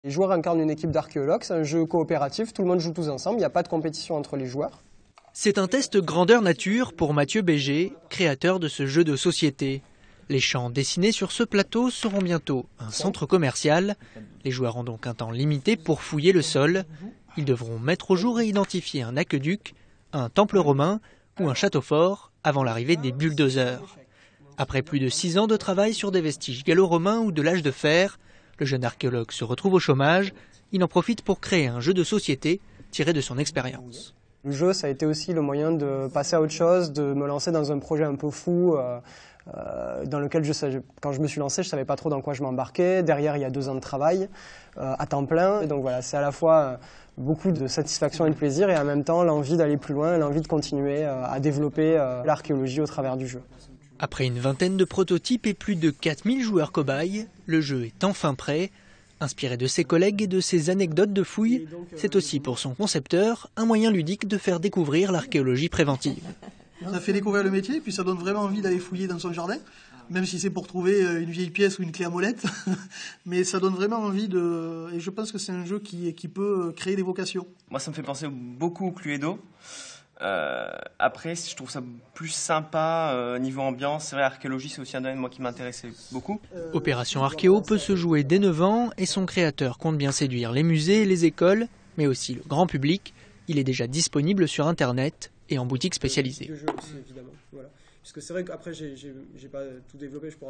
Les joueurs incarnent une équipe d'archéologues, c'est un jeu coopératif, tout le monde joue tous ensemble, il n'y a pas de compétition entre les joueurs. C'est un test grandeur nature pour Mathieu Béger, créateur de ce jeu de société. Les champs dessinés sur ce plateau seront bientôt un centre commercial. Les joueurs ont donc un temps limité pour fouiller le sol. Ils devront mettre au jour et identifier un aqueduc, un temple romain ou un château fort avant l'arrivée des bulldozers. Après plus de 6 ans de travail sur des vestiges gallo-romains ou de l'âge de fer, le jeune archéologue se retrouve au chômage. Il en profite pour créer un jeu de société tiré de son expérience. Le jeu, ça a été aussi le moyen de passer à autre chose, de me lancer dans un projet un peu fou, dans lequel quand je me suis lancé, je ne savais pas trop dans quoi je m'embarquais. Derrière, il y a 2 ans de travail à temps plein. Et donc voilà, c'est à la fois beaucoup de satisfaction et de plaisir et en même temps l'envie d'aller plus loin, l'envie de continuer à développer l'archéologie au travers du jeu. Après une vingtaine de prototypes et plus de 4000 joueurs cobayes, le jeu est enfin prêt. Inspiré de ses collègues et de ses anecdotes de fouilles, c'est aussi pour son concepteur un moyen ludique de faire découvrir l'archéologie préventive. Ça fait découvrir le métier, puis ça donne vraiment envie d'aller fouiller dans son jardin, même si c'est pour trouver une vieille pièce ou une clé à molette. Mais ça donne vraiment envie et je pense que c'est un jeu qui peut créer des vocations. Moi, ça me fait penser beaucoup au Cluedo. Après, je trouve ça plus sympa niveau ambiance. C'est vrai, archéologie, c'est aussi un domaine moi qui m'intéressait beaucoup. Opération Archéo peut se jouer dès 9 ans et son créateur compte bien séduire les musées et les écoles, mais aussi le grand public. Il est déjà disponible sur Internet et en boutique spécialisée. Puisque c'est vrai qu'après, j'ai pas tout développé, je pourrais